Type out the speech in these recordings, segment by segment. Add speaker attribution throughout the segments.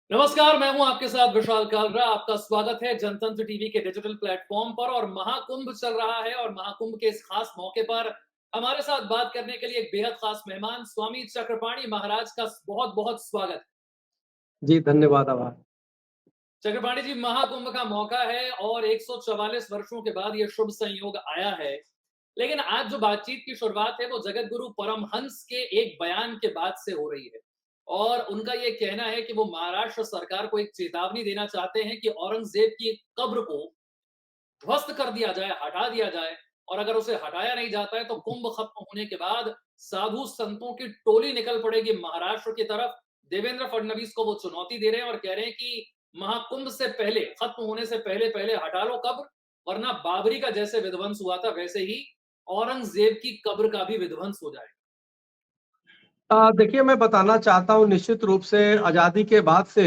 Speaker 1: नमस्कार, मैं हूं आपके साथ विशाल कालरा। आपका स्वागत है जनतंत्र टीवी के डिजिटल प्लेटफॉर्म पर। और महाकुंभ चल रहा है और महाकुंभ के इस खास मौके पर हमारे साथ बात करने के लिए एक बेहद खास मेहमान स्वामी चक्रपाणी महाराज का बहुत बहुत स्वागत।
Speaker 2: जी, धन्यवाद, आभार।
Speaker 1: चक्रपाणी जी, महाकुंभ का मौका है और 144 वर्षों के बाद ये शुभ संयोग आया है। लेकिन आज जो बातचीत की शुरुआत है वो जगत गुरु परमहंस के एक बयान के बाद से हो रही है। और उनका ये कहना है कि वो महाराष्ट्र सरकार को एक चेतावनी देना चाहते हैं कि औरंगजेब की कब्र को ध्वस्त कर दिया जाए, हटा दिया जाए। और अगर उसे हटाया नहीं जाता है तो कुंभ खत्म होने के बाद साधु संतों की टोली निकल पड़ेगी महाराष्ट्र की तरफ। देवेंद्र फडणवीस को वो चुनौती दे रहे हैं और कह रहे हैं कि महाकुंभ से पहले, खत्म होने से पहले पहले हटा लो कब्र, वरना बाबरी का जैसे विध्वंस हुआ था वैसे ही औरंगजेब की कब्र का भी विध्वंस हो जाएगा।
Speaker 2: देखिए, मैं बताना चाहता हूँ निश्चित रूप से आज़ादी के बाद से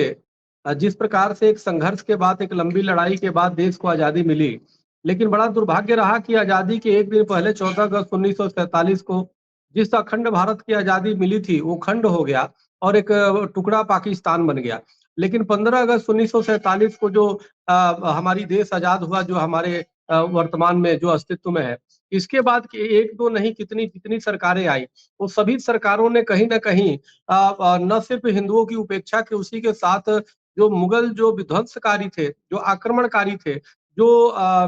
Speaker 2: जिस प्रकार से एक संघर्ष के बाद, एक लंबी लड़ाई के बाद देश को आज़ादी मिली, लेकिन बड़ा दुर्भाग्य रहा कि आज़ादी के एक दिन पहले 14 अगस्त 1947 को जिस अखंड भारत की आज़ादी मिली थी, वो खंड हो गया और एक टुकड़ा पाकिस्तान बन गया। लेकिन 15 अगस्त 1947 को जो हमारी देश आज़ाद हुआ, जो हमारे वर्तमान में जो अस्तित्व में है, इसके बाद के 1-2 नहीं कितनी जितनी सरकारें आई, वो सभी सरकारों ने कहीं न कहीं न सिर्फ़ हिंदुओं की उपेक्षा की, उसी के साथ जो मुगल जो विध्वंसकारी थे, जो आक्रमणकारी थे, जो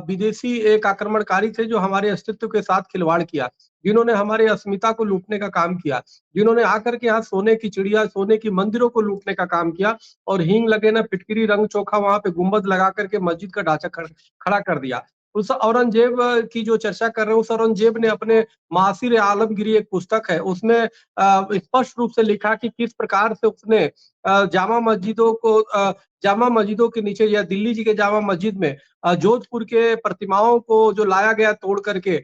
Speaker 2: विदेशी एक आक्रमणकारी थे, जो हमारे अस्तित्व के साथ खिलवाड़ किया, जिन्होंने हमारे अस्मिता को लूटने का काम किया, जिन्होंने आकर के यहाँ सोने की चिड़िया, सोने की मंदिरों को लूटने का काम किया और हींग लगे ना फिटकिरी रंग चोखा वहाँ पे गुंबद लगा कर के मस्जिद का ढांचा खड़ा कर दिया। उस औरंगज़ेब की जो चर्चा कर रहे हैं, उस औरंगज़ेब ने अपने मासिर आलमगीरी एक पुस्तक है, उसमें स्पष्ट रूप से लिखा कि किस प्रकार से उसने जामा मस्जिदों के नीचे या दिल्ली जी के जामा मस्जिद में जोधपुर के प्रतिमाओं को जो लाया गया तोड़ करके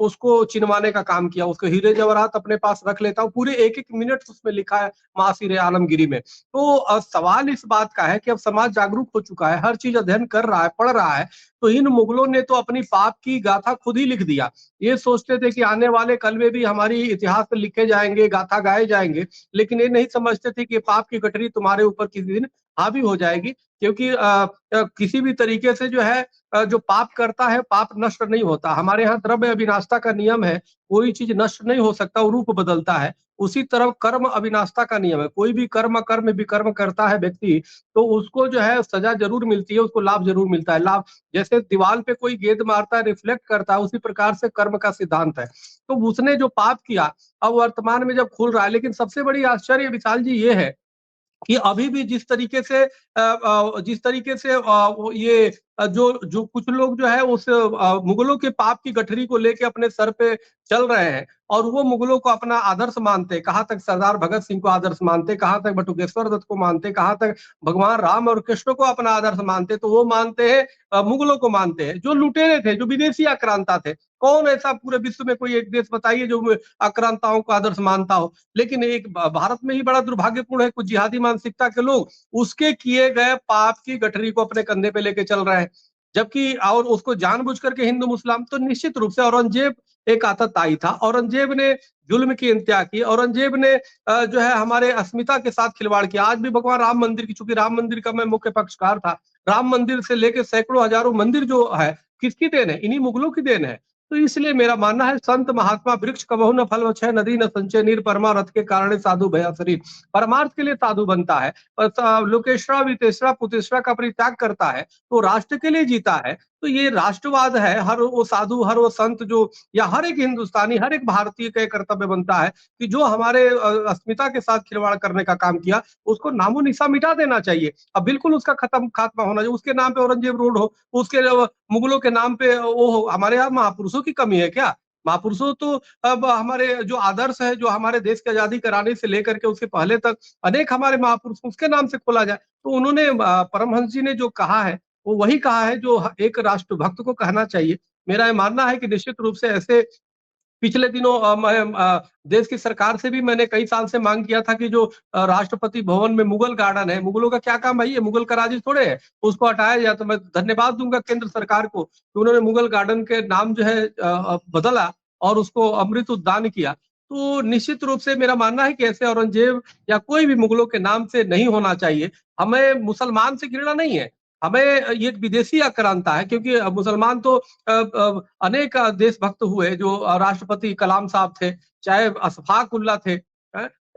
Speaker 2: उसको चिनवाने का काम किया, उसको हीरे जवाहरात अपने पास रख लेता हूँ, पूरे एक-एक मिनट उसमें लिखा है मासिर आलमगीरी में। तो सवाल इस बात का है कि अब समाज जागरूक हो चुका है, हर चीज़ अध्ययन कर रहा है, पढ़ रहा है, तो इन मुगलों ने तो अपनी पाप की गाथा खुद ही लिख दिया। ये सोचते थे कि आने वाले कल में भी हमारी इतिहास में लिखे जाएँगे, गाथा गाए जाएँगे, लेकिन ये नहीं समझते थे कि पाप की गठरी तुम्हारे ऊपर किसी दिन हावी हो जाएगी, क्योंकि किसी भी तरीके से जो है जो पाप करता है, पाप नष्ट नहीं होता। हमारे यहाँ द्रव्य अविनाशिता का नियम है, कोई चीज़ नष्ट नहीं हो सकता, वो रूप बदलता है। उसी तरह कर्म अविनाशिता का नियम है, कोई भी कर्म विकर्म करता है व्यक्ति, तो उसको जो है सज़ा ज़रूर मिलती है, उसको लाभ ज़रूर मिलता है। लाभ जैसे दीवार पे कोई गेंद मारता है, रिफ्लेक्ट करता है, उसी प्रकार से कर्म का सिद्धांत है। तो उसने जो पाप किया, अब वर्तमान में जब खुल रहा है, लेकिन सबसे बड़ी आश्चर्य विशाल जी ये है कि अभी भी जिस तरीके से वो ये जो जो कुछ लोग जो है उस मुगलों के पाप की गठरी को लेके अपने सर पे चल रहे हैं और वो मुगलों को अपना आदर्श मानते हैं। कहाँ तक सरदार भगत सिंह को आदर्श मानते, कहाँ तक बटुकेश्वर दत्त को मानते, कहाँ तक भगवान राम और कृष्ण को अपना आदर्श मानते, तो वो मानते हैं मुगलों को मानते हैं, जो लुटेरे थे, जो विदेशी आक्रांता थे। कौन ऐसा पूरे विश्व में कोई एक देश बताइए जो आक्रांताओं को आदर्श मानता हो? लेकिन एक भारत में ही बड़ा दुर्भाग्यपूर्ण है, कुछ जिहादी मानसिकता के लोग उसके किए गए पाप की गठरी को अपने कंधे पे लेके चल रहे हैं। जबकि और उसको जानबूझ करके हिंदू मुस्लिम, तो निश्चित रूप से औरंगजेब एक आतताई था। औरंगजेब ने जुल्म की इंतहा की। औरंगजेब ने जो है हमारे अस्मिता के साथ खिलवाड़ किया। आज भी भगवान राम मंदिर की, चूंकि राम मंदिर का मैं मुख्य पक्षकार था, राम मंदिर से लेके सैकड़ों हजारों मंदिर जो है किसकी देन है? इन्हीं मुगलों की देन है। तो इसलिए मेरा मानना है संत महात्मा वृक्ष कबहु न फल वछय, नदी न संचय नीर, परमारथ के कारण साधु भया शरीर। परमार्थ के लिए साधु बनता है, लोकेश्वरा वितेश्वरा पुतेश्वरा का परित्याग करता है, तो राष्ट्र के लिए जीता है। तो ये राष्ट्रवाद है। हर वो साधु, हर वो संत जो, या हर एक हिंदुस्तानी, हर एक भारतीय का ये कर्तव्य बनता है कि जो हमारे अस्मिता के साथ खिलवाड़ करने का काम किया, उसको नामो-निशान मिटा देना चाहिए। अब बिल्कुल उसका खात्मा होना चाहिए। उसके नाम पे औरंगजेब रोड हो, उसके मुगलों के नाम पे वो हो। हमारे यहाँ महापुरुषों की कमी है क्या? महापुरुषों तो अब हमारे जो आदर्श है, जो हमारे देश की आज़ादी कराने से लेकर के उसके पहले तक अनेक हमारे महापुरुष उसके नाम से खोला जाए। तो उन्होंने परमहंस जी ने जो कहा है, वो वही कहा है जो एक राष्ट्रभक्त को कहना चाहिए। मेरा ये मानना है कि निश्चित रूप से ऐसे पिछले दिनों देश की सरकार से भी मैंने कई साल से मांग किया था कि जो राष्ट्रपति भवन में मुगल गार्डन है, मुगलों का क्या काम भाई? ये मुगल का राज थोड़े है, उसको हटाया जाए। तो मैं धन्यवाद दूँगा केंद्र सरकार को कि उन्होंने मुगल गार्डन के नाम जो है बदला और उसको अमृत उद्यान किया। तो निश्चित रूप से मेरा मानना है कि ऐसे औरंगजेब या कोई भी मुगलों के नाम से नहीं होना चाहिए। हमें मुसलमान से घृणा नहीं है, हमें ये एक विदेशी आक्रांता है, क्योंकि मुसलमान तो अनेक देशभक्त हुए जो राष्ट्रपति कलाम साहब थे, चाहे अशफाक उल्लाह थे।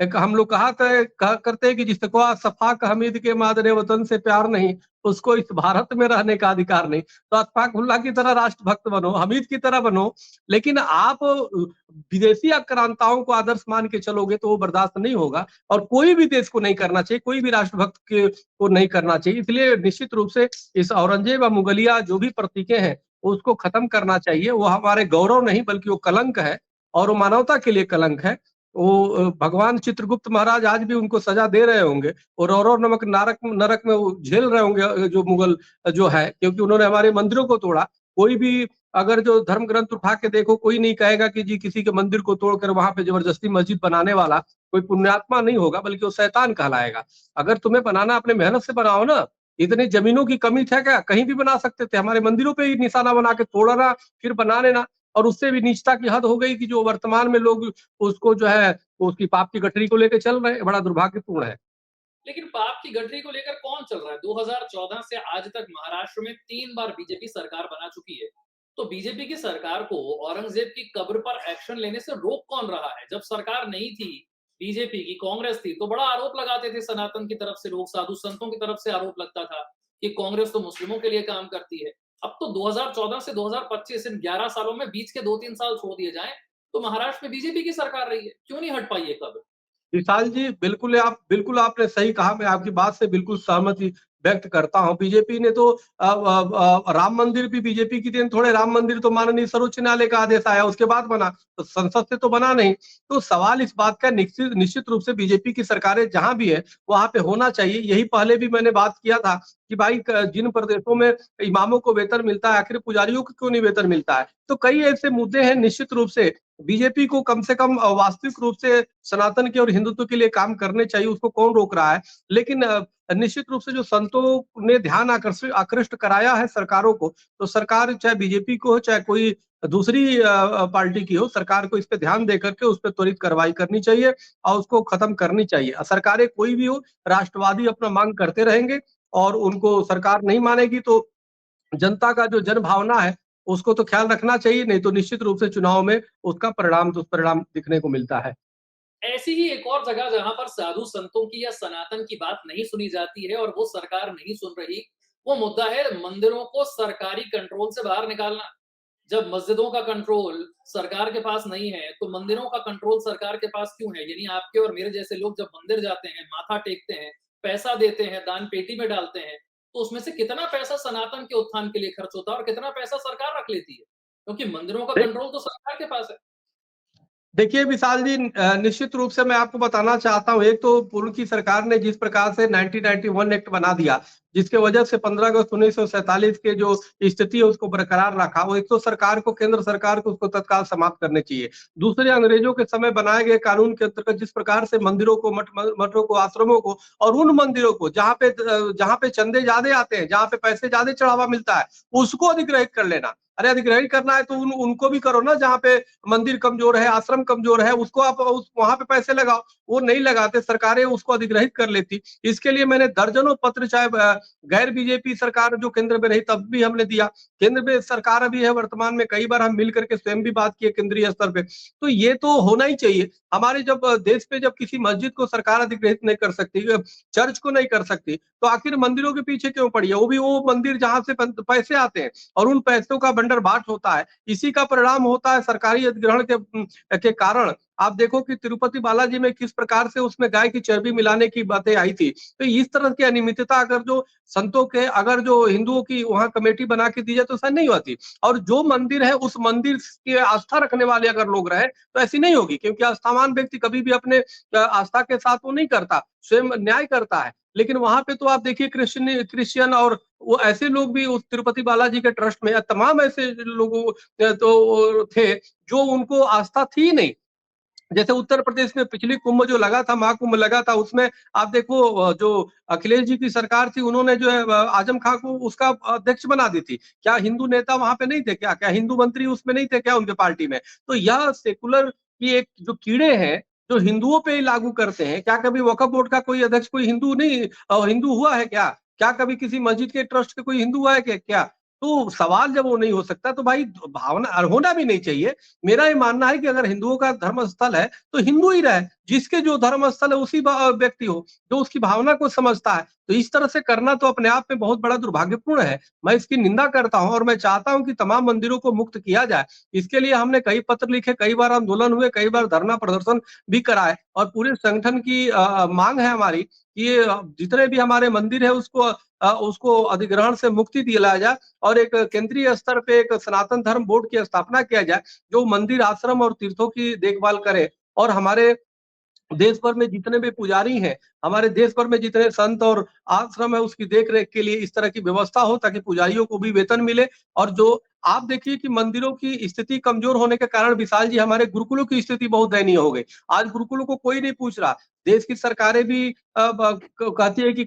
Speaker 2: एक हम लोग कहा करते हैं कि जिसको अशफाक हमीद के मादरे वतन से प्यार नहीं, उसको इस भारत में रहने का अधिकार नहीं। तो अशफाक उल्लाह की तरह राष्ट्रभक्त बनो, हमीद की तरह बनो, लेकिन आप विदेशी आक्रांताओं को आदर्श मान के चलोगे तो वो बर्दाश्त नहीं होगा, और कोई भी देश को नहीं करना चाहिए, कोई भी राष्ट्रभक्त को नहीं करना चाहिए। इसलिए निश्चित रूप से इस औरंगजेब व मुगलिया जो भी प्रतीकें हैं उसको खत्म करना चाहिए। वो हमारे गौरव नहीं बल्कि वो कलंक है, और वो मानवता के लिए कलंक है। वो भगवान चित्रगुप्त महाराज आज भी उनको सजा दे रहे होंगे, और रौरव नमक नरक नरक में वो झेल रहे होंगे, जो मुगल जो है, क्योंकि उन्होंने हमारे मंदिरों को तोड़ा। कोई भी अगर जो धर्म ग्रंथ उठा के देखो, कोई नहीं कहेगा कि जी किसी के मंदिर को तोड़कर वहां पे जबरदस्ती मस्जिद बनाने वाला कोई पुण्यात्मा नहीं होगा, बल्कि वो शैतान कहलाएगा। अगर तुम्हें बनाना अपने मेहनत से बनाओ ना, इतनी जमीनों की कमी है क्या? कहीं भी बना सकते थे, हमारे मंदिरों पे ही निशाना बना के तोड़ना, फिर बना लेना। और उससे भी नीचता की हद हो गई कि जो वर्तमान में लोग उसको जो है उसकी पाप की गठरी को लेके चल रहे हैं, बड़ा दुर्भाग्यपूर्ण है।
Speaker 1: लेकिन पाप की गठरी को लेकर कौन चल रहा है? 2014 से आज तक महाराष्ट्र में 3 बार बीजेपी सरकार बना चुकी है। तो बीजेपी की सरकार को औरंगजेब की कब्र पर एक्शन लेने से रोक कौन रहा है? जब सरकार नहीं थी, बीजेपी की, कांग्रेस थी, तो बड़ा आरोप लगाते थे सनातन की तरफ से लोग, साधु संतों की तरफ से आरोप लगता था कि कांग्रेस तो मुस्लिमों के लिए काम करती है। अब तो 2014 से 2025 इन 11 सालों में बीच के 2-3 साल छोड़ दिए जाएं, तो महाराष्ट्र में बीजेपी की सरकार रही है। क्यों नहीं हट पाई ये कब्र?
Speaker 2: विशाल जी, बिल्कुल आपने सही कहा, मैं आपकी बात से बिल्कुल सहमति व्यक्त करता हूँ। बीजेपी ने तो राम मंदिर भी बीजेपी की देन थोड़े, राम मंदिर तो माननीय सर्वोच्च न्यायालय का आदेश आया उसके बाद बना, तो संसद से तो बना नहीं। तो सवाल इस बात का निश्चित निश्चित रूप से बीजेपी की सरकारें जहां भी है वहां पे होना चाहिए। यही पहले भी मैंने बात किया था कि भाई जिन प्रदेशों में इमामों को वेतन मिलता है, आखिर पुजारियों को क्यों नहीं वेतन मिलता है? तो कई ऐसे मुद्दे हैं, निश्चित रूप से बीजेपी को कम से कम वास्तविक रूप से सनातन के और हिंदुत्व के लिए काम करने चाहिए, उसको कौन रोक रहा है? लेकिन निश्चित रूप से जो संतों ने ध्यान आकृष्ट कराया है सरकारों को, तो सरकार चाहे बीजेपी को हो चाहे कोई दूसरी पार्टी की हो, सरकार को इस पे ध्यान देकर के उस पे त्वरित कार्रवाई करनी चाहिए और उसको खत्म करनी चाहिए। सरकारें कोई भी हो, राष्ट्रवादी अपना मांग करते रहेंगे, और उनको सरकार नहीं मानेगी तो जनता का जो जनभावना है उसको तो ख्याल रखना चाहिए, नहीं तो निश्चित रूप से चुनाव में उसका परिणाम दुष्परिणाम दिखने को मिलता है।
Speaker 1: ऐसी ही एक और जगह जहां पर साधु संतों की या सनातन की बात नहीं सुनी जाती है और वो सरकार नहीं सुन रही, वो मुद्दा है मंदिरों को सरकारी कंट्रोल से बाहर निकालना। जब मस्जिदों का कंट्रोल सरकार के पास नहीं है, तो मंदिरों का कंट्रोल सरकार के पास क्यों है? यानी आपके और मेरे जैसे लोग जब मंदिर जाते हैं, माथा टेकते हैं, पैसा देते हैं, दान पेटी में डालते हैं, तो उसमें से कितना पैसा सनातन के उत्थान के लिए खर्च होता है और कितना पैसा सरकार रख लेती है? क्योंकि मंदिरों का कंट्रोल तो सरकार के पास है।
Speaker 2: देखिए विशाल जी, निश्चित रूप से मैं आपको बताना चाहता हूँ, एक तो पूर्व की सरकार ने जिस प्रकार से 1991 एक्ट बना दिया, जिसके वजह से 15 अगस्त 1947 के जो स्थिति है उसको बरकरार रखा, वो एक तो सरकार को, केंद्र सरकार को उसको तत्काल समाप्त करने चाहिए। दूसरे, अंग्रेजों के समय बनाए गए कानून के अंतर्गत जिस प्रकार से मंदिरों को, मठों को, आश्रमों को, और उन मंदिरों को जहाँ पे चंदे ज्यादा आते हैं, जहाँ पे पैसे ज्यादा चढ़ावा मिलता है, उसको अधिग्रहित कर लेना। अरे अधिग्रहित करना है तो उनको भी करो ना, जहाँ पे मंदिर कमजोर है, आश्रम कमजोर है, उसको आप वहां पे पैसे लगाओ। वो नहीं लगाते, सरकारें उसको अधिग्रहित कर लेती। इसके लिए मैंने दर्जनों पत्र, चाहे गैर बीजेपी सरकार जो केंद्र में रही तब भी हमने दिया, केंद्र में सरकार अभी है वर्तमान में, कई बार हम मिल करके स्वयं भी बात किए केंद्रीय स्तर पे। तो ये तो होना ही चाहिए। हमारे जब देश पे जब किसी मस्जिद को सरकार अधिग्रहित नहीं कर सकती, चर्च को नहीं कर सकती, तो आखिर मंदिरों के पीछे क्यों पड़ी है? वो भी वो मंदिर जहां से पैसे आते हैं और उन पैसों का बंडर बाट होता है, इसी का परिणाम होता है सरकारी अधिग्रहण के कारण। आप देखो कि तिरुपति बालाजी में किस प्रकार से उसमें गाय की चर्बी मिलाने की बातें आई थी। तो इस तरह की अनियमितता अगर जो संतों के, अगर जो हिंदुओं की वहां कमेटी बना के दी जाए तो ऐसा नहीं होती। और जो मंदिर है उस मंदिर की आस्था रखने वाले अगर लोग रहे तो ऐसी नहीं होगी, क्योंकि आस्थावान व्यक्ति कभी भी अपने आस्था के साथ वो नहीं करता, स्वयं न्याय करता है। लेकिन वहां पे तो आप देखिए क्रिश्चियन और वो ऐसे लोग भी उस तिरुपति बालाजी के ट्रस्ट में, तमाम ऐसे लोगों तो थे जो उनको आस्था थी नहीं। जैसे उत्तर प्रदेश में पिछली कुंभ जो लगा था, महाकुंभ लगा था, उसमें आप देखो जो अखिलेश जी की सरकार थी, उन्होंने जो है आजम खां को उसका अध्यक्ष बना दी थी। क्या हिंदू नेता वहां पे नहीं थे? क्या क्या हिंदू मंत्री उसमें नहीं थे क्या उनके पार्टी में? तो यह सेकुलर कि एक जो कीड़े हैं, जो हिंदुओं पे ही लागू करते हैं, क्या कभी वक्फ बोर्ड का कोई अध्यक्ष कोई हिंदू नहीं हिंदू हुआ है क्या? क्या कभी किसी मस्जिद के ट्रस्ट का कोई हिंदू हुआ है क्या? तो सवाल जब वो नहीं हो सकता तो भाई भावना होना भी नहीं चाहिए। मेरा ये मानना है कि अगर हिंदुओं का धर्म स्थल है, तो हिंदू ही रहे, जिसके जो धर्म स्थल है उसी व्यक्ति हो, जो उसकी भावना को समझता है। तो इस तरह से करना तो अपने आप में बहुत बड़ा दुर्भाग्यपूर्ण है। मैं इसकी निंदा करता हूँ और मैं चाहता हूँ कि तमाम मंदिरों को मुक्त किया जाए। इसके लिए हमने कई पत्र लिखे, कई बार आंदोलन हुए, कई बार धरना प्रदर्शन भी कराए और पूरे संगठन की मांग है हमारी कि ये जितने भी हमारे मंदिर है उसको अधिग्रहण से मुक्ति दिलाया जाए और एक केंद्रीय स्तर पे एक सनातन धर्म बोर्ड की स्थापना किया जाए, जो मंदिर, आश्रम और तीर्थों की देखभाल करे और हमारे देश भर में जितने भी पुजारी हैं, हमारे देश भर में जितने संत और आश्रम है उसकी देख-रेख के लिए इस तरह की व्यवस्था हो ताकि पुजारियों को भी वेतन मिले और जो आप देखिए कि मंदिरों की स्थिति कमज़ोर होने के कारण विशाल जी हमारे गुरुकुलों की स्थिति बहुत दयनीय हो गई। आज गुरुकुलों को कोई नहीं पूछ रहा। देश की सरकारें भी अ, ब क कहती है कि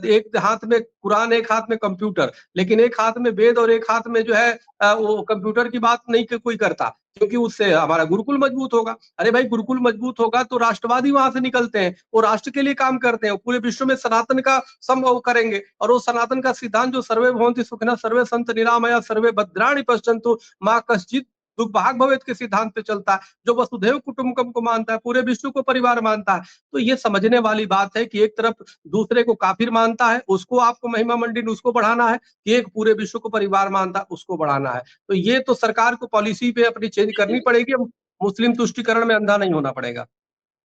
Speaker 2: एक हाथ में कुरान, एक हाथ में कंप्यूटर, लेकिन एक हाथ में वेद और एक हाथ में जो है वो कंप्यूटर की बात नहीं क कोई करता, क्योंकि उससे हमारा गुरुकुल मजबूत होगा। अरे भाई गुरुकुल मजबूत होगा तो राष्ट्रवादी वहां से निकलते हैं, वो राष्ट्र के लिए काम करते हैं, वो पूरे विश्व में सनातन का संभव करेंगे और वो सनातन का सिद्धांत जो सर्वे भवन्ति सुखिनः सर्वे संत निरामया सर्वे भद्राणि पश्यन्तु माँ कश्चित् दुर्भाग भवेत् के सिद्धांत पे चलता है, जो वसुधैव कुटुंबकम को मानता है, पूरे विश्व को परिवार मानता है। तो ये समझने वाली बात है कि एक तरफ दूसरे को काफिर मानता है, उसको आपको महिमा मंडित उसको बढ़ाना है, कि एक पूरे विश्व को परिवार मानता है, उसको बढ़ाना है। तो ये तो सरकार को पॉलिसी पे अपनी चेंज करनी पड़ेगी। मुस्लिम तुष्टिकरण में अंधा नहीं होना पड़ेगा।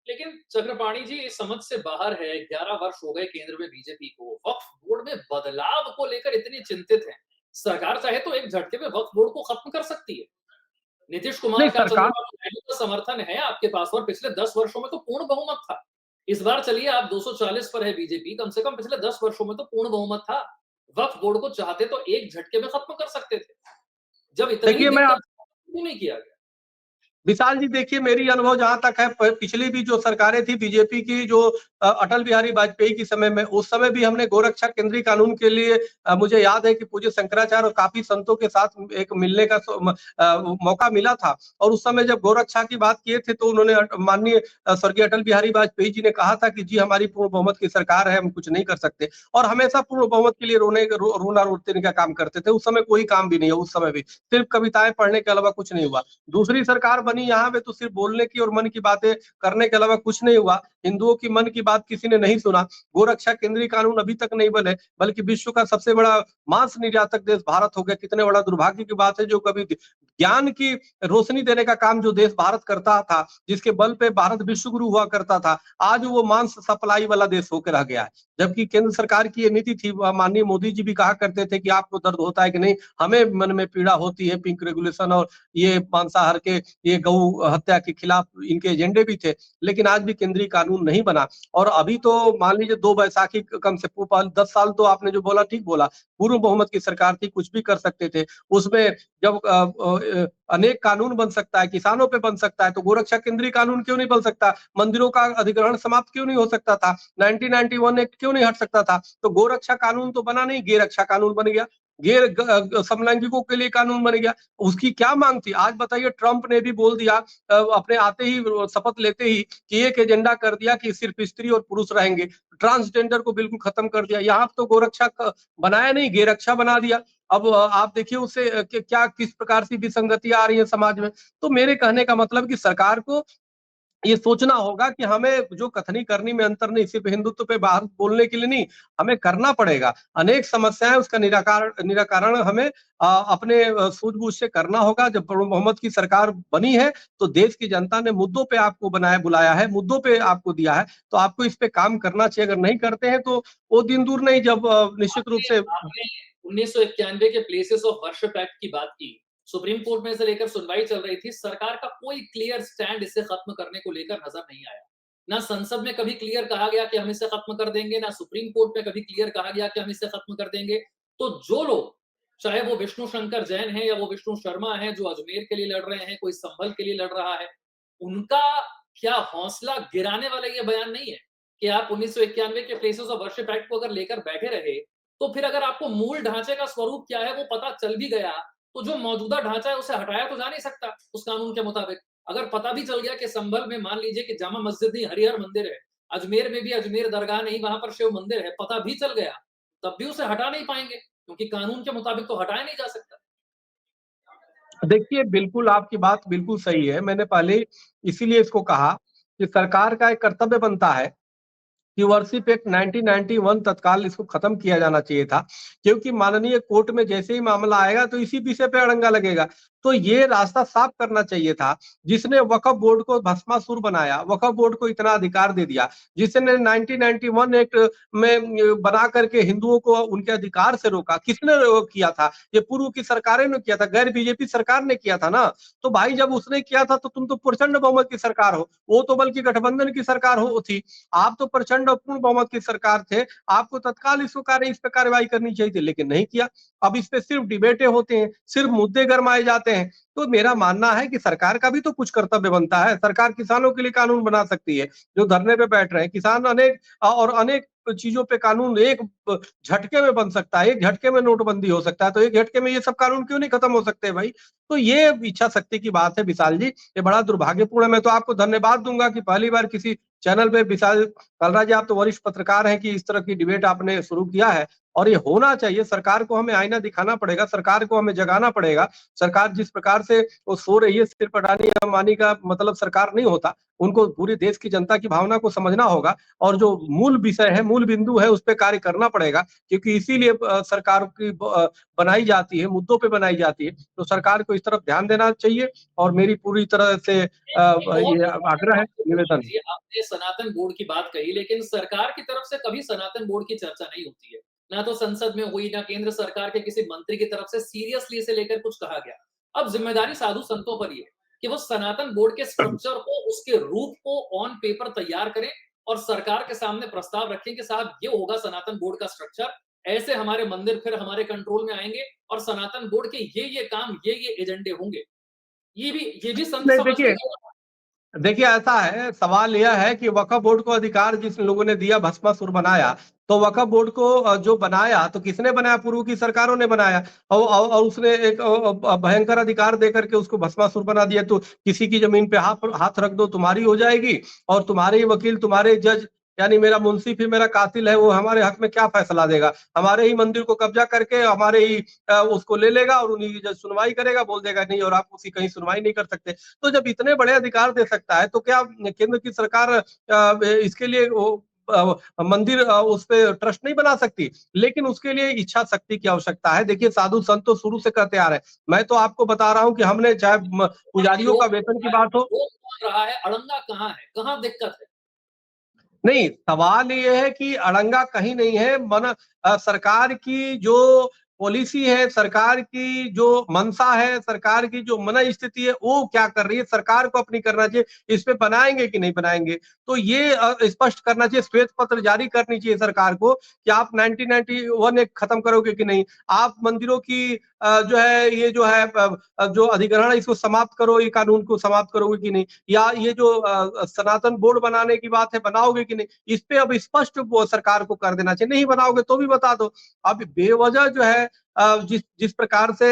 Speaker 1: लेकिन चक्रपाणी जी इस समझ से बाहर है, 11 वर्ष हो गए केंद्र में बीजेपी को, वक्फ बोर्ड में बदलाव को लेकर इतनी चिंतित हैं। सरकार चाहे तो एक झटके में वक्फ बोर्ड को खत्म कर सकती है। नीतीश कुमार
Speaker 2: नहीं
Speaker 1: का,
Speaker 2: सरकार
Speaker 1: चंद्रबाबू नायडू का समर्थन है आपके पास और पिछले 10 वर्षों में तो पूर्ण बहुमत था। इस बार चलिए आप 240 पर है बीजेपी, कम से कम पिछले 10 वर्षों में तो पूर्ण बहुमत था। वक्फ बोर्ड को चाहते तो एक झटके में खत्म कर सकते थे। जब इतनी ही
Speaker 2: देखिए मैं
Speaker 1: दिक्कत क्यों नहीं किया गया?
Speaker 2: विशाल जी देखिए मेरी अनुभव जहाँ तक है पिछली भी जो सरकारें थी बीजेपी की जो अटल बिहारी वाजपेयी के समय में उस समय भी हमने गोरक्षा केंद्रीय कानून के लिए मुझे याद है कि पूज्य शंकराचार्य और काफी संतों के साथ एक मिलने का मौका मिला था और उस समय जब गोरक्षा की बात किए थे तो उन्होंने माननीय स्वर्गीय अटल बिहारी वाजपेयी जी ने कहा था कि जी हमारी पूर्ण बहुमत की सरकार है, हम कुछ नहीं कर सकते और हमेशा पूर्ण बहुमत के लिए रोना रोते का काम करते थे। उस समय कोई काम भी नहीं है, उस समय भी सिर्फ कविताएं पढ़ने के अलावा कुछ नहीं हुआ। दूसरी सरकार बनी यहाँ पे तो सिर्फ बोलने की और मन की बातें करने के अलावा कुछ नहीं हुआ। हिंदुओं की मन की बात किसी ने नहीं सुना। गोरक्षा केंद्रीय कानून अभी तक नहीं बने, बल्कि विश्व का सबसे बड़ा मांस निर्यातक देश भारत हो गया। कितने बड़ा दुर्भाग्य की बात है जो कभी ज्ञान की रोशनी देने का काम जो देश भारत करता था, जिसके बल पे भारत विश्व गुरु हुआ करता था, आज वो मांस सप्लाई वाला देश होकर रह गया है। जबकि केंद्र सरकार की ये नीति थी, माननीय मोदी जी भी कहा करते थे कि आपको दर्द होता है कि नहीं, हमें मन में पीड़ा होती है, पिंक रेगुलेशन और ये मांसाहार के ये गौ हत्या के खिलाफ इनके एजेंडे भी थे, लेकिन आज भी केंद्रीय कानून नहीं बना और अभी तो मान लीजिए 2 बैसाखी कम से 10 साल तो आपने जो बोला ठीक बोला, पूर्ण बहुमत की सरकार थी, कुछ भी कर सकते थे। उसमें जब अनेक कानून बन सकता है, किसानों पे बन सकता है, तो गोरक्षा केंद्रीय कानून क्यों नहीं बन सकता? मंदिरों का अधिग्रहण समाप्त क्यों नहीं हो सकता था? 1991 एक्ट क्यों नहीं हट सकता था? तो गोरक्षा कानून तो बना नहीं, गे रक्षा कानून बन गया। समलैंगिकों के लिए कानून बन गया। उसकी क्या मांग थी? आज बताइए ट्रंप ने भी बोल दिया अपने आते ही शपथ लेते ही कि एक एजेंडा कर दिया कि सिर्फ स्त्री और पुरुष रहेंगे। ट्रांसजेंडर को बिल्कुल खत्म कर दिया। यहाँ तो गोरक्षा बनाया नहीं, गे रक्षा बना दिया। अब आप देखिए उससे क्या किस प्रकार की विसंगतियां आ रही है समाज में। तो मेरे कहने का मतलब कि सरकार को ये सोचना होगा कि हमें जो कथनी करनी में अंतर नहीं, सिर्फ हिंदुत्व पे बात बोलने के लिए नहीं, हमें करना पड़ेगा। अनेक समस्याएँ उसका निराकारण निराकरण हमें अपने सूझबूझ से करना होगा। जब बहुमत की सरकार बनी है, तो देश की जनता ने मुद्दों पे आपको बनाया बुलाया है, मुद्दों पे आपको दिया है, तो आपको इस पे काम करना चाहिए। अगर नहीं करते हैं, तो वो दिन दूर नहीं जब निश्चित रूप
Speaker 1: आपने
Speaker 2: से
Speaker 1: आपने 1991 के प्लेसेस ऑफ वर्शिप एक्ट की बात की। सुप्रीम कोर्ट में इसे लेकर सुनवाई चल रही थी। सरकार का कोई क्लियर स्टैंड इसे खत्म करने को लेकर नजर नहीं आया। ना संसद में कभी क्लियर कहा गया कि हम इसे खत्म कर देंगे, ना सुप्रीम कोर्ट में कभी क्लियर कहा गया कि हम इसे खत्म कर देंगे। तो जो लोग, चाहे वो विष्णु शंकर जैन है या वो विष्णु शर्मा है जो अजमेर के लिए लड़ रहे हैं, कोई संभल के लिए लड़ रहा है, उनका क्या हौसला गिराने वाला ये बयान नहीं है कि आप 1991 के प्लेसेस ऑफ वर्शिप एक्ट को अगर लेकर बैठे रहे, तो फिर अगर आपको मूल ढांचे का स्वरूप क्या है वो पता चल भी गया, तो जो मौजूदा ढांचा है उसे हटाया तो जा नहीं सकता उस कानून के मुताबिक। अगर पता भी चल गया कि संभल में मान लीजिए कि जामा मस्जिद नहीं, हरिहर मंदिर है, अजमेर में भी अजमेर दरगाह नहीं, वहां पर शिव मंदिर है, पता भी चल गया, तब भी उसे हटा नहीं पाएंगे, क्योंकि कानून के मुताबिक तो हटाया नहीं जा सकता।
Speaker 2: देखिए, बिल्कुल आपकी बात बिल्कुल सही है। मैंने पहले इसीलिए इसको कहा कि सरकार का एक कर्तव्य बनता है कि वर्शिप एक्ट 1991 तत्काल इसको खत्म किया जाना चाहिए था, क्योंकि माननीय कोर्ट में जैसे ही मामला आएगा तो इसी विषय पे अड़ंगा लगेगा। तो ये रास्ता साफ करना चाहिए था। जिसने वक्फ बोर्ड को भस्मासुर बनाया, वक्फ बोर्ड को इतना अधिकार दे दिया, जिसने 1991 एक्ट में बना करके हिंदुओं को उनके अधिकार से रोका, किसने किया था? ये पूर्व की सरकारें ने किया था, गैर बीजेपी सरकार ने किया था ना। तो भाई जब उसने किया था तो तुम तो प्रचंड बहुमत की सरकार हो, वो तो बल्कि गठबंधन की सरकार हो थी। आप तो प्रचंड पूर्ण बहुमत की सरकार थे, आपको तत्काल इस पे कार्रवाई करनी चाहिए थी, लेकिन नहीं किया। अब इस पे सिर्फ डिबेटें होते हैं, सिर्फ मुद्दे गरमाए जाते हैं। तो मेरा मानना है कि सरकार का भी तो कुछ कर्तव्य बनता है। सरकार किसानों के लिए कानून बना सकती है, जो धरने पे बैठ रहे हैं किसान, अनेक चीजों पे कानून एक झटके में बन सकता है। एक झटके में नोटबंदी हो सकता है, तो एक झटके में ये सब कानून क्यों नहीं खत्म हो सकते भाई? तो ये इच्छा शक्ति की बात है विशाल जी, ये बड़ा दुर्भाग्यपूर्ण है। मैं तो आपको धन्यवाद दूंगा कि पहली बार किसी चैनल पे विशाल कलराज जी, आप तो वरिष्ठ पत्रकार हैं, कि इस तरह की डिबेट आपने शुरू किया है, और ये होना चाहिए। सरकार को हमें आईना दिखाना पड़ेगा, सरकार को हमें जगाना पड़ेगा। सरकार जिस प्रकार से वो सो रही है, सिर्फ अडानी अंबानी का मतलब सरकार नहीं होता, उनको पूरी देश की जनता की भावना को समझना होगा, और जो मूल विषय है, मूल बिंदु है, उस पर कार्य करना पड़ेगा, क्योंकि इसीलिए सरकार की बनाई जाती है, मुद्दों पे बनाई जाती है। तो सरकार को इस तरफ ध्यान देना चाहिए, और मेरी पूरी तरह से
Speaker 1: एक बहुत
Speaker 2: ये
Speaker 1: बड़ी
Speaker 2: आग्रह है,
Speaker 1: बात
Speaker 2: निवेदन।
Speaker 1: जी, आपने सनातन बोर्ड की बात कही, लेकिन सरकार की तरफ से कभी सनातन बोर्ड की चर्चा नहीं होती है। ना तो संसद में हुई, ना केंद्र सरकार के किसी मंत्री की तरफ से सीरियसली इसे लेकर कुछ कहा गया। अब जिम्मेदारी साधु संतों पर ही है कि वो सनातन बोर्ड के स्ट्रक्चर को, उसके रूप को ऑन पेपर तैयार करें और सरकार के सामने प्रस्ताव रखें कि साहब ये होगा सनातन बोर्ड का स्ट्रक्चर, ऐसे हमारे मंदिर फिर हमारे कंट्रोल में आएंगे और सनातन बोर्ड के ये काम, ये एजेंडे होंगे। ये भी संत
Speaker 2: नहीं,
Speaker 1: समझ
Speaker 2: देखिए,
Speaker 1: लेंगे।
Speaker 2: देखिए ऐसा है, सवाल यह है कि वक्फ बोर्ड को अधिकार जिस लोगों ने दिया, भस्मासुर बनाया, तो वक्फ बोर्ड को जो बनाया, तो किसने बनाया? पूर्व की सरकारों ने बनाया, और उसने एक भयंकर अधिकार देकर के उसको भस्मासुर बना दिया। तो किसी की जमीन पे हाथ हाथ रख दो, तुम्हारी हो जाएगी, और तुम्हारे ही वकील, तुम्हारे जज, यानी मेरा मुंसिफ ही मेरा कातिल है, वो हमारे हक में क्या फैसला देगा? हमारे ही मंदिर को कब्जा करके हमारे ही उसको ले लेगा, और उन्हीं की जज सुनवाई करेगा, बोल देगा नहीं, और आप उसकी कहीं सुनवाई नहीं कर सकते। तो जब इतने बड़े अधिकार दे सकता है, तो क्या केंद्र की सरकार इसके लिए मंदिर उस पे ट्रस्ट नहीं बना सकती? लेकिन उसके लिए इच्छा शक्ति की आवश्यकता है। देखिए, साधु संत तो शुरू से कहते आ रहे हैं। मैं तो आपको बता रहा हूं कि हमने, चाहे पुजारियों का
Speaker 1: रोक
Speaker 2: वेतन की बात हो,
Speaker 1: रोक कौन रहा है? अड़ंगा कहाँ है? कहाँ दिक्कत है?
Speaker 2: नहीं, सवाल ये है कि अड़ंगा कहीं नहीं है। सरकार की जो पॉलिसी है, सरकार की जो मंशा है, सरकार की जो मन स्थिति है, वो क्या कर रही है, सरकार को अपनी करना चाहिए। इस पे बनाएंगे कि नहीं बनाएंगे, तो ये स्पष्ट करना चाहिए। श्वेत पत्र जारी करनी चाहिए सरकार को कि आप 1991 एक खत्म करोगे कि नहीं, आप मंदिरों की जो है, ये जो है जो अधिग्रहण है, इसको समाप्त करो, ये कानून को समाप्त करोगे कि नहीं, या ये जो सनातन बोर्ड बनाने की बात है, बनाओगे कि नहीं। इस पे अब स्पष्ट वो सरकार को कर देना चाहिए। नहीं बनाओगे तो भी बता दो। अब बेवजह जो है जिस जिस प्रकार से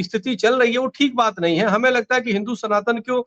Speaker 2: स्थिति चल रही है, वो ठीक बात नहीं है। हमें लगता है कि हिंदू सनातन को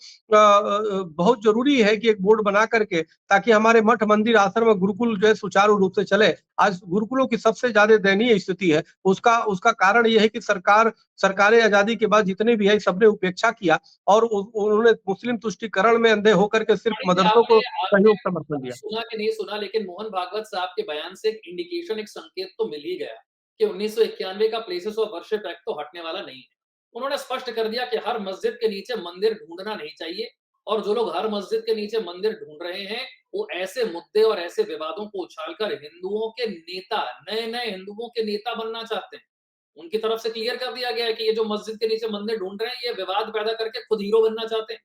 Speaker 2: बहुत जरूरी है कि एक बोर्ड बना करके, ताकि हमारे मठ मंदिर आश्रम और गुरुकुल जो है सुचारू रूप से चले। आज गुरुकुलों की सबसे ज्यादा दयनीय स्थिति है। उसका उसका कारण यह है कि सरकारें आजादी के बाद जितने भी है, सबने उपेक्षा किया, और उन्होंने मुस्लिम तुष्टिकरण में अंधे होकर के सिर्फ
Speaker 1: जी,
Speaker 2: मदरसों को
Speaker 1: आपने आपने
Speaker 2: सहयोग समर्थन
Speaker 1: अभी
Speaker 2: दिया।
Speaker 1: सुना कि नहीं सुना, लेकिन मोहन भागवत साहब के बयान से एक इंडिकेशन, एक संकेत तो मिल ही गया कि 1991 का प्लेसेस ऑफ वर्शिप एक्ट तो हटने वाला नहीं है। उन्होंने स्पष्ट कर दिया कि हर मस्जिद के नीचे मंदिर ढूंढना नहीं चाहिए, और जो लोग हर मस्जिद के नीचे मंदिर ढूंढ रहे हैं, वो ऐसे मुद्दे और ऐसे विवादों को उछालकर हिंदुओं के नेता, नए-नए हिंदुओं के नेता बनना चाहते हैं। उनकी तरफ से क्लियर कर दिया गया है कि ये जो मस्जिद के नीचे मंदिर ढूंढ रहे हैं, ये विवाद पैदा करके खुद हीरो बनना चाहते हैं।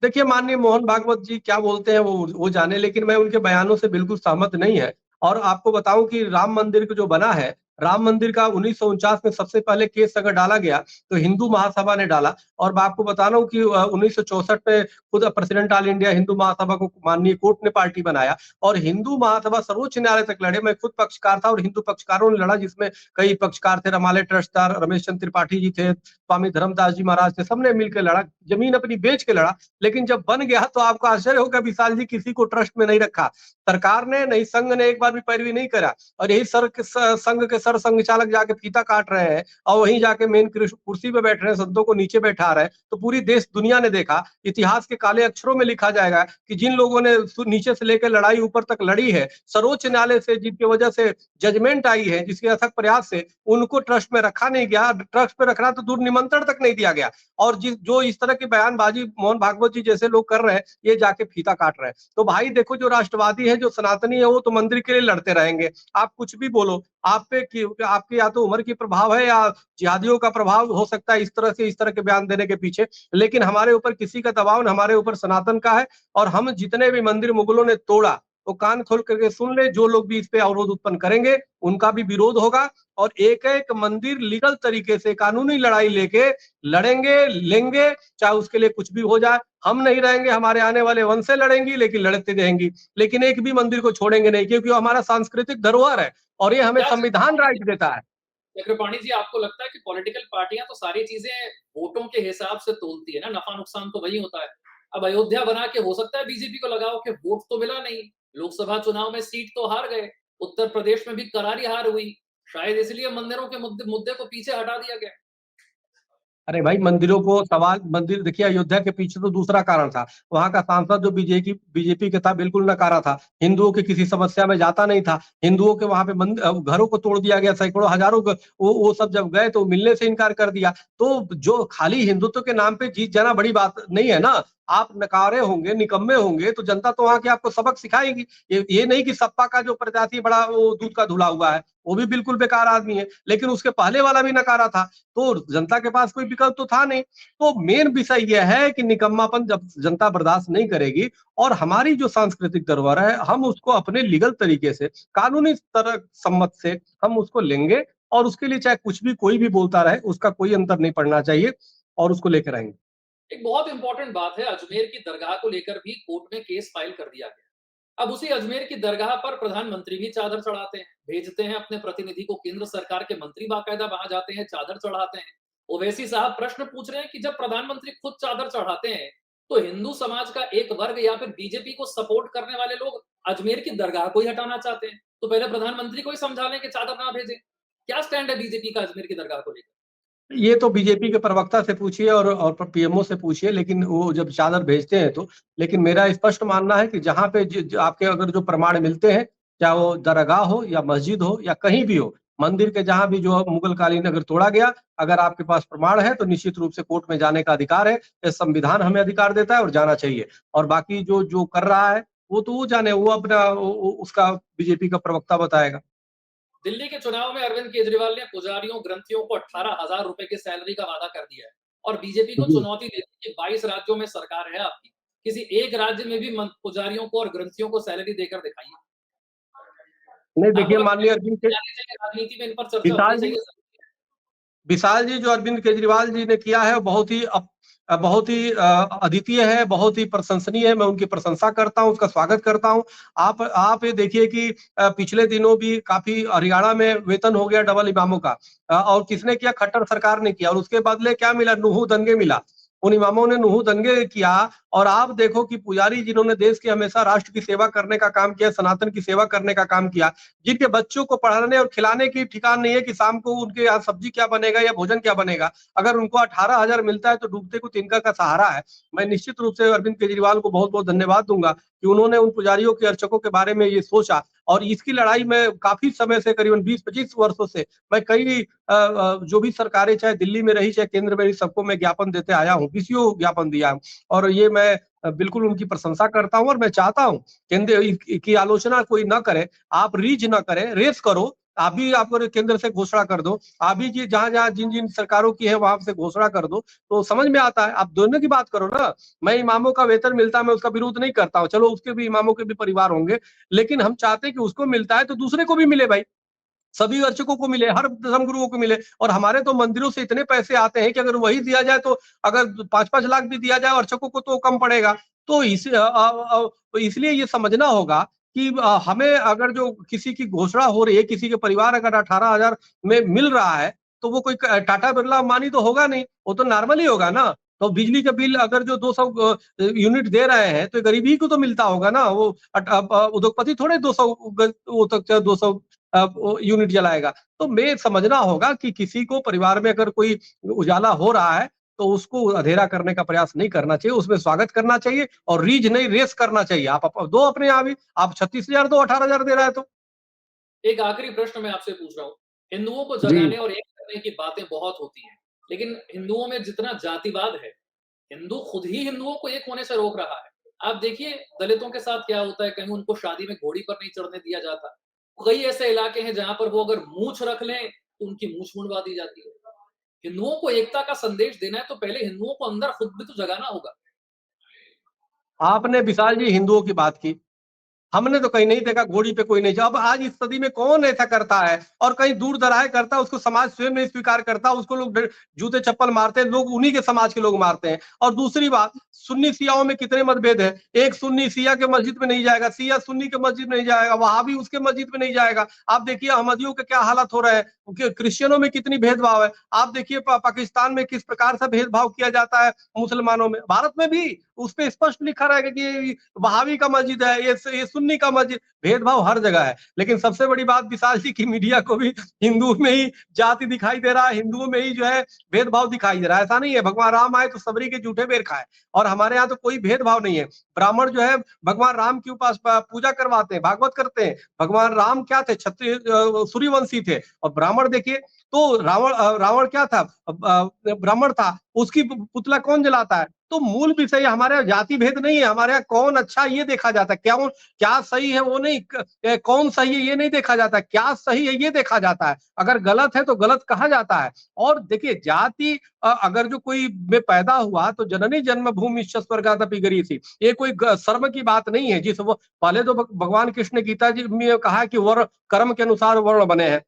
Speaker 2: देखिए, माननीय मोहन भागवत जी क्या बोलते हैं वो जाने, लेकिन मैं उनके बयानों से बिल्कुल सहमत नहीं है। और आपको बताऊं कि राम मंदिर जो बना है, राम मंदिर का 1949 में सबसे पहले केस अगर डाला गया तो हिंदू महासभा ने डाला। और मैं आपको बता रहा हूँ कि 1964 में खुद president all India Hindu Mahasabha को माननीय कोर्ट ने पार्टी बनाया और हिंदू महासभा सर्वोच्च न्यायालय तक लड़े। मैं खुद पक्षकार था और हिंदू पक्षकारों ने लड़ा, जिसमें कई पक्षकार थे, रमालय ट्रस्टदार रमेश चंद्र त्रिपाठी जी थे, स्वामी धर्मदास जी महाराज थे, सबने मिलकर लड़ा, जमीन अपनी बेच के लड़ा। लेकिन जब बन गया तो आपको आश्चर्य होगा विशाल जी, किसी को ट्रस्ट में नहीं रखा, सरकार ने नहीं, संघ ने एक बार भी पैरवी नहीं करा। और यही संघ के सर संघ चालक जाके फीता काट रहे हैं और वहीं जाके मेन कुर्सी पे बैठ रहे हैं, संतों को नीचे बैठा रहे हैं। तो पूरी देश दुनिया ने देखा, इतिहास के काले अक्षरों में लिखा जाएगा कि जिन लोगों ने नीचे से लेकर लड़ाई ऊपर तक लड़ी है, सर्वोच्च न्यायालय से जिनकी वजह से जजमेंट आई है, जिसके अथक प्रयास से उनको ट्रस्ट में रखा नहीं गया, ट्रस्ट में रखना तो दूर निमंत्रण तक नहीं दिया गया। और जो इस तरह की बयानबाजी मोहन भागवत जी जैसे लोग कर रहे हैं, ये जाके फीता काट रहे हैं। तो भाई देखो, जो राष्ट्रवादी है, जो सनातनी है, वो तो मंदिर के लिए लड़ते रहेंगे। आप कुछ भी बोलो, आप पे आपकी या तो उम्र की प्रभाव है या जिहादियों का प्रभाव हो सकता है इस तरह के बयान देने के पीछे, लेकिन हमारे ऊपर किसी का दबाव न, हमारे ऊपर सनातन का है। और हम जितने भी मंदिर मुगलों ने तोड़ा, वो कान खोल करके सुन ले, जो लोग भी इस पे अवरोध उत्पन्न करेंगे उनका भी विरोध होगा। और एक एक मंदिर लीगल तरीके से कानूनी लड़ाई लेके लड़ेंगे, लेंगे, चाहे उसके लिए कुछ भी हो जाए। हम नहीं रहेंगे, हमारे आने वाले वंश से लड़ेंगी, लेकिन लड़ते रहेंगी, लेकिन एक भी मंदिर को छोड़ेंगे नहीं, क्योंकि वो हमारा सांस्कृतिक धरोहर है और ये हमें
Speaker 1: क्या
Speaker 2: संविधान राइट देता है।
Speaker 1: चक्रपाणी जी, आपको लगता है कि पॉलिटिकल पार्टियां तो सारी चीजें वोटों के हिसाब से तोलती है ना, नफा नुकसान तो वही होता है। अब अयोध्या बना के हो सकता है बीजेपी को लगाओ कि वोट तो मिला नहीं, लोकसभा चुनाव में सीट तो हार गए, उत्तर प्रदेश में भी करारी हार हुई, शायद इसलिए मंदिरों के मुद्दे मुद्दे को पीछे हटा दिया गया।
Speaker 2: अरे भाई, मंदिरों को सवाल, मंदिर देखिए, अयोध्या के पीछे तो दूसरा कारण था। वहां का सांसद जो बीजेपी के था, बिल्कुल नकारा था, हिंदुओं की किसी समस्या में जाता नहीं था। हिंदुओं के वहां पे घरों को तोड़ दिया गया, सैकड़ों हजारों वो सब जब गए तो मिलने से इनकार कर दिया। तो जो खाली हिंदुत्व के नाम पे जीत जाना बड़ी बात नहीं है ना। आप नकारे होंगे, निकम्मे होंगे, तो जनता तो वहां के आपको सबक सिखाएगी। ये नहीं कि सपा का जो प्रत्याशी बड़ा वो दूध का धुला हुआ है, वो भी बिल्कुल बेकार आदमी है, लेकिन उसके पहले वाला भी नकारा था। तो जनता के पास कोई विकल्प तो था नहीं। तो मेन विषय यह है कि निकम्मापन जब जनता बर्दाश्त नहीं करेगी, और हमारी जो सांस्कृतिक धरोहर है, हम उसको अपने लीगल तरीके से, कानूनी तरह सम्मत से हम उसको लेंगे, और उसके लिए चाहे कुछ भी कोई भी बोलता रहे, उसका कोई अंतर नहीं पड़ना चाहिए, और उसको लेकर आएंगे।
Speaker 1: एक बहुत इंपॉर्टेंट बात है, अजमेर की दरगाह को लेकर भी कोर्ट में केस फाइल कर दिया गया। अब उसी अजमेर की दरगाह पर प्रधानमंत्री भी चादर चढ़ाते हैं, भेजते हैं अपने प्रतिनिधि को, केंद्र सरकार के मंत्री बाकायदा वहां जाते हैं, चादर चढ़ाते हैं। ओवैसी साहब प्रश्न पूछ रहे हैं कि जब प्रधानमंत्री खुद चादर चढ़ाते हैं, तो हिंदू समाज का एक वर्ग या फिर बीजेपी को सपोर्ट करने वाले लोग अजमेर की दरगाह को ही हटाना चाहते हैं, तो पहले प्रधानमंत्री को ही समझा लें कि चादर ना भेजें। क्या स्टैंड है बीजेपी का अजमेर की दरगाह को लेकर?
Speaker 2: ये तो बीजेपी के प्रवक्ता से पूछिए और पीएमओ से पूछिए, लेकिन वो जब चादर भेजते हैं तो। लेकिन मेरा स्पष्ट मानना है कि जहाँ पे आपके अगर जो प्रमाण मिलते हैं, चाहे वो दरगाह हो या मस्जिद हो या कहीं भी हो, मंदिर के जहाँ भी जो मुगल कालीन अगर तोड़ा गया, अगर आपके पास प्रमाण है तो निश्चित रूप से कोर्ट में जाने का अधिकार है। ये संविधान हमें अधिकार देता है और जाना चाहिए। और बाकी जो जो कर रहा है, वो तो वो जाने, वो अपना उसका बीजेपी का प्रवक्ता बताएगा।
Speaker 1: दिल्ली के चुनाव में अरविंद केजरीवाल ने पुजारियों ग्रंथियों को 18,000 रुपए की सैलरी का वादा कर दिया है और बीजेपी को
Speaker 2: जी।
Speaker 1: चुनौती देती है कि 22 राज्यों में सरकार है आपकी, किसी एक राज्य में भी पुजारियों को और ग्रंथियों को सैलरी देकर दिखाइए।
Speaker 2: नहीं, देखिए,
Speaker 1: आपको लगता है
Speaker 2: माननीय अरविंद के
Speaker 1: जानी चाहिए, राजनीति में इन पर चर्चा होनी
Speaker 2: विशाल जी,
Speaker 1: चाहिए?
Speaker 2: विशाल जी, जो अरविंद केजरीवाल जी ने किया है, वो बहुत ही अद्वितीय है, बहुत ही प्रशंसनीय है। मैं उनकी प्रशंसा करता हूँ, उसका स्वागत करता हूँ। आप ये देखिए कि पिछले दिनों भी काफ़ी हरियाणा में वेतन हो गया डबल इमामों का, और किसने किया? खट्टर सरकार ने किया, और उसके बदले क्या मिला? नूहू दंगे मिला। उन इमामों ने नूहू दंगे किया। और आप देखो कि पुजारी जिन्होंने देश की हमेशा राष्ट्र की सेवा करने का काम किया, सनातन की सेवा करने का काम किया, जिनके बच्चों को पढ़ाने और खिलाने की ठिकान नहीं है कि शाम को उनके यहाँ सब्जी क्या बनेगा या भोजन क्या बनेगा, अगर उनको 18,000 मिलता है तो डूबते को तिनका का सहारा है। मैं निश्चित रूप से अरविंद केजरीवाल को बहुत बहुत धन्यवाद दूंगा कि उन्होंने उन पुजारियों के अर्चकों के बारे में ये सोचा। और इसकी लड़ाई में काफी समय से, करीबन 20-25 वर्षों से, मैं कई जो भी सरकारें चाहे दिल्ली में रही चाहे केंद्र में रही, सबको मैं ज्ञापन देते आया हूँ, बीसीओ ज्ञापन दिया हूँ। और ये मैं बिल्कुल उनकी प्रशंसा करता हूँ, और मैं चाहता हूँ केंद्र की आलोचना कोई ना करे, आप रीच ना करें, रेस करो। आप भी, आप केंद्र से घोषणा कर दो, आप भी जी जहां जहां जिन जिन सरकारों की है वहां से घोषणा कर दो, तो समझ में आता है। आप दोनों की बात करो ना। मैं इमामों का वेतन मिलता है, मैं उसका विरोध नहीं करता हूँ, चलो उसके भी, इमामों के भी परिवार होंगे, लेकिन हम चाहते हैं कि उसको मिलता है तो दूसरे को भी मिले भाई। सभी अर्चकों को मिले, हर धर्मगुरुओं को मिले। और हमारे तो मंदिरों से इतने पैसे आते हैं कि अगर वही दिया जाए तो अगर 5-5 लाख भी दिया जाए अर्चकों को तो कम पड़ेगा। तो तो इसलिए ये समझना होगा कि हमें अगर जो किसी की घोषणा हो रही है, किसी के परिवार अगर 18,000 में मिल रहा है, तो वो कोई टाटा बिरला अंबानी तो होगा नहीं, वो तो नॉर्मल ही होगा ना। तो बिजली का बिल अगर जो 200 यूनिट दे रहे हैं, तो गरीब ही को तो मिलता होगा ना। वो उद्योगपति थोड़े 200 वो तक 200 यूनिट जलाएगा। तो मैं समझना होगा कि किसी को परिवार में अगर कोई उजाला हो रहा है, तो उसको अंधेरा करने का प्रयास नहीं करना चाहिए, उसमें स्वागत करना चाहिए और रीछ नहीं रेस करना चाहिए। आप दो अपने यहाँ भी, आप 36,000 दो, 18,000 दे रहा है तो।
Speaker 1: एक आखिरी प्रश्न मैं आपसे पूछ रहा हूँ। हिंदुओं को
Speaker 2: जी।
Speaker 1: जगाने और एक करने की बातें बहुत होती हैं, लेकिन हिंदुओं में जितना जातिवाद है, हिंदू खुद ही हिंदुओं को एक होने से रोक रहा है। आप देखिए दलितों के साथ क्या होता है, कहीं उनको शादी में घोड़ी पर नहीं चढ़ने दिया जाता। कई ऐसे इलाके हैं जहाँ पर वो अगर मूंछ रख लें, तो उनकी मूंछ मुड़वा दी जाती है। हिंदुओं को एकता का संदेश देना है तो पहले हिंदुओं को अंदर खुद भी तो जगाना होगा।
Speaker 2: आपने विशाल जी हिंदुओं की बात की। हमने तो कहीं नहीं देखा घोड़ी पे कोई नहीं। अब आज इस सदी में कौन ऐसा करता है और कहीं दूर दराय करता है, उसको समाज स्वयं नहीं स्वीकार करता, उसको लोग जूते चप्पल मारते हैं, लोग उन्हीं के समाज के लोग मारते हैं। और दूसरी बात, सुन्नी सियाओं में कितने मतभेद है। एक सुन्नी सिया के मस्जिद में नहीं जाएगा, सिया सुन्नी के मस्जिद में नहीं जाएगा, वहाबी उसके मस्जिद में नहीं जाएगा। आप देखिए अहमदियों के क्या हालत हो रहे हैं, क्रिश्चियनों में कितनी भेदभाव है। आप देखिए पाकिस्तान में किस प्रकार से भेदभाव किया जाता है मुसलमानों में। भारत में भी उस पे स्पष्ट लिखा रहेगा कि ये वहाबी का मस्जिद है, ये सुन्नी का मस्जिद। भेदभाव हर जगह है। लेकिन सबसे बड़ी बात विशाल जी की मीडिया को भी हिंदू में ही जाति दिखाई दे रहा है, हिंदुओं में ही जो है भेदभाव दिखाई दे रहा है। ऐसा नहीं है भगवान राम आए तो सबरी के जूठे बेर खाए, और हमारे यहाँ तो कोई भेदभाव नहीं है। ब्राह्मण जो है भगवान राम की उपास पूजा करवाते हैं, भागवत करते हैं। भगवान राम क्या थे, क्षत्रिय सूर्यवंशी थे। और ब्राह्मण देखिए तो रावण क्या था, ब्राह्मण था, उसकी पुतला कौन जलाता है। तो मूल विषय हमारे यहाँ जाति भेद नहीं है, हमारे यहाँ कौन अच्छा ये देखा जाता है, क्या क्या सही है वो नहीं, कौन सही है ये नहीं देखा जाता, क्या सही है ये देखा जाता है। अगर गलत है तो गलत कहा जाता है। और देखिए जाति अगर जो कोई में पैदा हुआ तो जननी जन्मभूमि स्वर्गादपि गरीयसी, ये कोई शर्म की बात नहीं है। जिस वो पहले तो भगवान कृष्ण ने गीता जी में कहा कि वर्ण कर्म के अनुसार वर्ण बने हैं।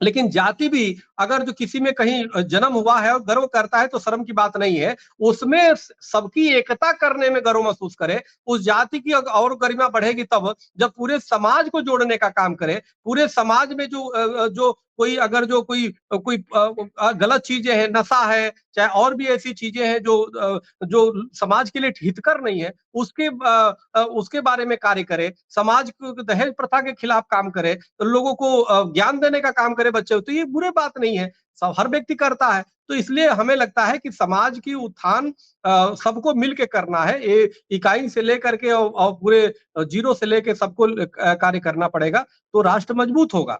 Speaker 2: लेकिन जाति भी अगर जो किसी में कहीं जन्म हुआ है और गर्व करता है तो शर्म की बात नहीं है। उसमें सबकी एकता करने में गर्व महसूस करे, उस जाति की और गरिमा बढ़ेगी तब जब पूरे समाज को जोड़ने का काम करे। पूरे समाज में जो कोई अगर जो कोई गलत चीजें हैं, नशा है, चाहे और भी ऐसी चीजें हैं जो समाज के लिए हितकर नहीं है, उसके बारे में कार्य करे, समाज को दहेज प्रथा के खिलाफ काम करे, तो लोगों को ज्ञान देने का काम करे बच्चे को, तो ये बुरी बात नहीं है। सब हर व्यक्ति करता है। तो इसलिए हमें लगता है कि समाज की उत्थान सबको मिल के करना है। ये इकाई से लेकर के और पूरे जीरो से लेके सबको कार्य करना पड़ेगा, तो राष्ट्र मजबूत होगा।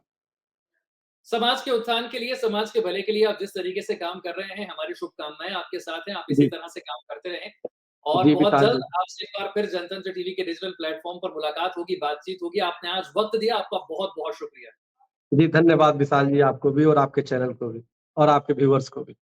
Speaker 1: समाज के उत्थान के लिए, समाज के भले के लिए आप जिस तरीके से काम कर रहे हैं, हमारी शुभकामनाएँ आपके साथ हैं। आप इसी
Speaker 2: जी,
Speaker 1: तरह से काम करते रहें और
Speaker 2: जी
Speaker 1: बहुत
Speaker 2: विशाल
Speaker 1: जल्द
Speaker 2: जी।
Speaker 1: आपसे एक बार फिर जनतंत्र टीवी के डिजिटल प्लेटफ़ॉर्म पर मुलाकात होगी, बातचीत होगी। आपने आज वक़्त दिया, आपका बहुत-बहुत शुक्रिया।
Speaker 2: जी, धन्यवाद विशाल जी आपको भी और आपके चैनल को भी और आपके व्यूअर्स को भी।